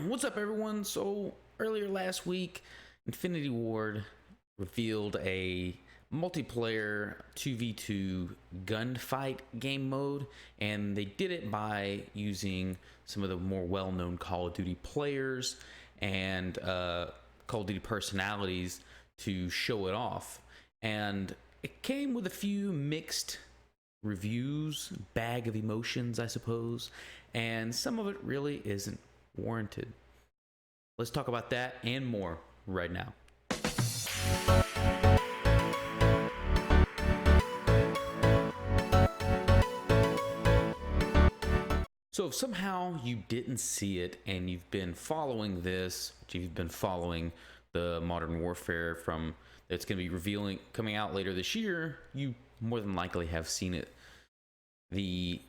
What's up, everyone? So, earlier last week, Infinity Ward revealed a multiplayer 2v2 gunfight game mode, and they did it by using some of the more well known Call of Duty players and Call of Duty personalities to show it off. And it came with a few mixed reviews, bag of emotions, I suppose, and some of it really isn't warranted. Let's talk about that and more right now. So if somehow you didn't see it and you've been following this, you've been following the Modern Warfare from that's going to be revealing coming out later this year, you more than likely have seen it. The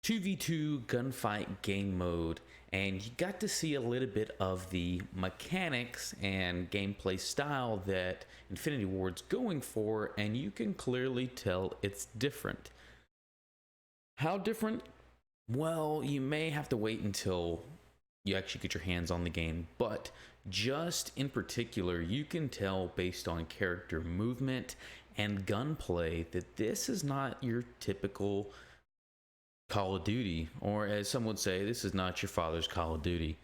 2v2 gunfight game mode, and you got to see a little bit of the mechanics and gameplay style that Infinity Ward's going for, and you can clearly tell it's different. How different? Well, you may have to wait until you actually get your hands on the game, but just in particular, you can tell based on character movement and gunplay that this is not your typical Call of Duty, or as some would say, this is not your father's Call of Duty.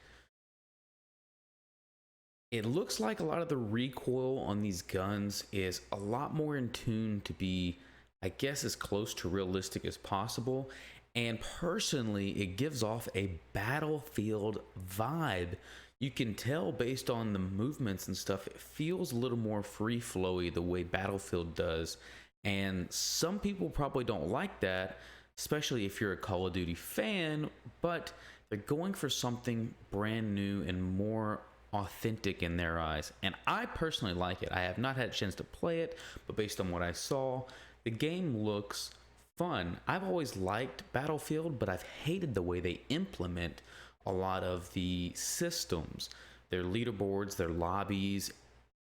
It looks like a lot of the recoil on these guns is a lot more in tune to be, I guess, as close to realistic as possible. And personally, it gives off a Battlefield vibe. You can tell based on the movements and stuff, it feels a little more free flowy the way Battlefield does. And some people probably don't like that, especially if you're a Call of Duty fan, but they're going for something brand new and more authentic in their eyes. And I personally like it. I have not had a chance to play it, but based on what I saw, the game looks fun. I've always liked Battlefield, but I've hated the way they implement a lot of the systems, their leaderboards, their lobbies.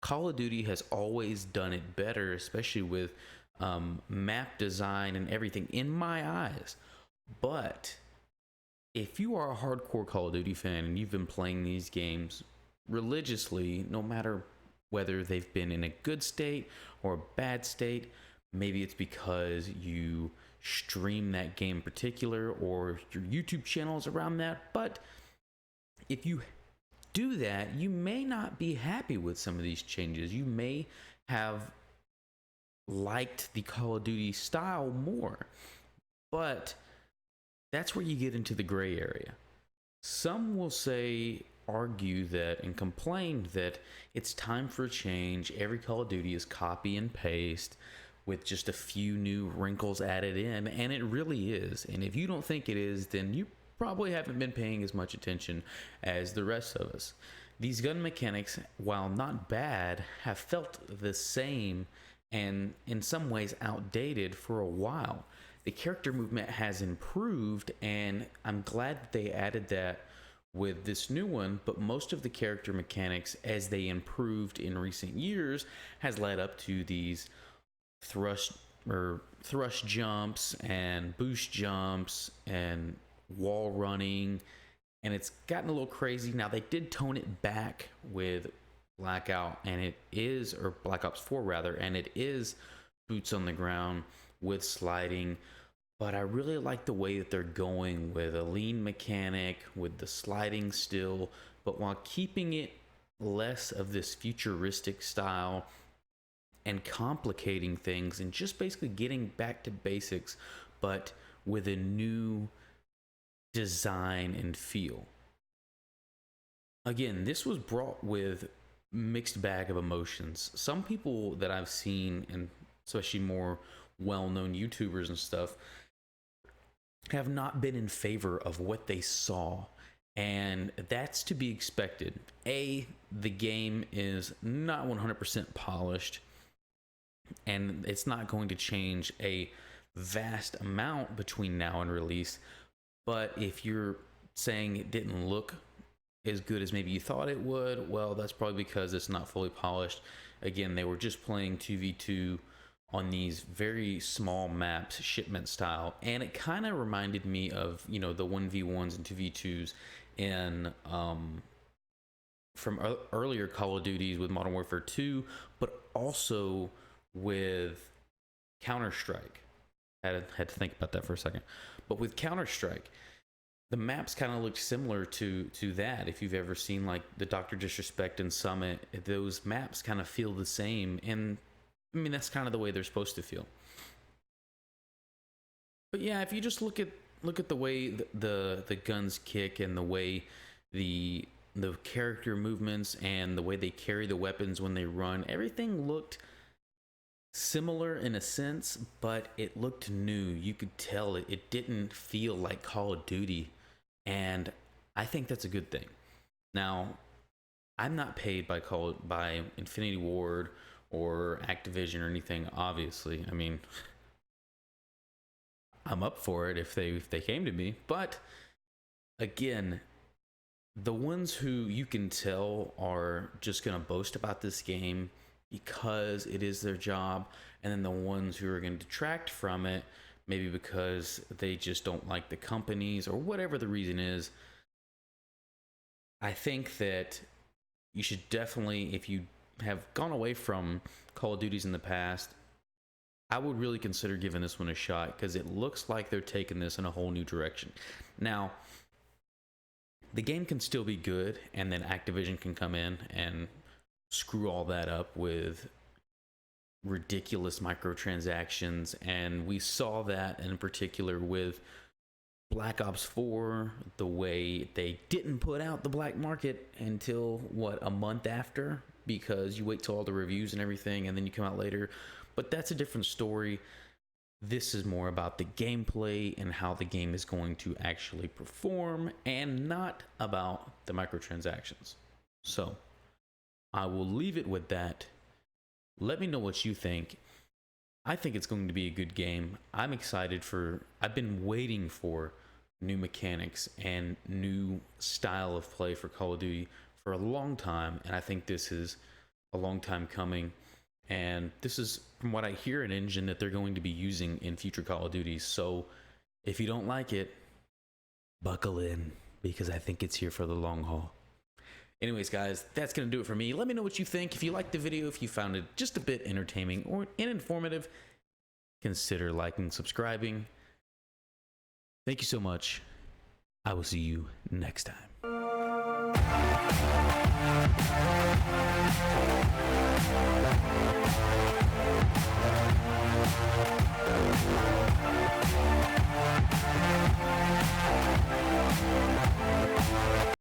Call of Duty has always done it better, especially with map design and everything in my eyes. But if you are a hardcore Call of Duty fan and you've been playing these games religiously, no matter whether they've been in a good state or a bad state, maybe it's because you stream that game in particular or your YouTube channel is around that, but if you do that, you may not be happy with some of these changes. You may have liked the Call of Duty style more, but that's where you get into the gray area. Some will argue that and complain that it's time for a change. Every Call of Duty is copy and paste with just a few new wrinkles added in, and it really is. And if you don't think it is, then you probably haven't been paying as much attention as the rest of us. These gun mechanics, while not bad, have felt the same and in some ways outdated for a while. The character movement has improved, and I'm glad that they added that with this new one, but most of the character mechanics as they improved in recent years has led up to these thrust jumps and boost jumps and wall running, and it's gotten a little crazy. Now they did tone it back with Black Ops 4 rather, and it is boots on the ground with sliding. But I really like the way that they're going with a lean mechanic, with the sliding still, but while keeping it less of this futuristic style and complicating things and just basically getting back to basics, but with a new design and feel. Again, this was brought with mixed bag of emotions. Some people that I've seen, and especially more well-known YouTubers and stuff, have not been in favor of what they saw, and that's to be expected. The game is not 100% polished, and it's not going to change a vast amount between now and release. But if you're saying it didn't look as good as maybe you thought it would, well, that's probably because it's not fully polished. Again, they were just playing 2v2 on these very small maps, shipment style, and it kind of reminded me of, the 1v1s and 2v2s in from earlier Call of Duties with Modern Warfare 2, but also with Counter-Strike. Had to think about that for a second. But with Counter-Strike, the maps kind of look similar to that. If you've ever seen like the Dr. Disrespect and Summit, those maps kind of feel the same, and I mean that's kind of the way they're supposed to feel. But yeah, if you just look at the way the guns kick and the way the character movements and the way they carry the weapons when they run, everything looked similar in a sense, but it looked new. You could tell it didn't feel like Call of Duty, and I think that's a good thing. Now, I'm not paid by Infinity Ward or Activision or anything, obviously. I mean, I'm up for it if they came to me, but again, the ones who you can tell are just going to boast about this game because it is their job, and then the ones who are going to detract from it, maybe because they just don't like the companies or whatever the reason is. I think that you should definitely, if you have gone away from Call of Duties in the past, I would really consider giving this one a shot, because it looks like they're taking this in a whole new direction. Now, the game can still be good, and then Activision can come in and screw all that up with ridiculous microtransactions, and we saw that in particular with Black Ops 4, the way they didn't put out the black market until a month after, because you wait till all the reviews and everything and then you come out later. But that's a different story. This is more about the gameplay and how the game is going to actually perform, and not about the microtransactions. So I will leave it with that. Let me know what you think. I think it's going to be a good game. I'm excited I've been waiting for new mechanics and new style of play for Call of Duty for a long time, and I think this is a long time coming. And this is, from what I hear, an engine that they're going to be using in future Call of Duties. So if you don't like it, buckle in, because I think it's here for the long haul. Anyways, guys, that's going to do it for me. Let me know what you think. If you liked the video, if you found it just a bit entertaining or informative, consider liking, subscribing. Thank you so much. I will see you next time.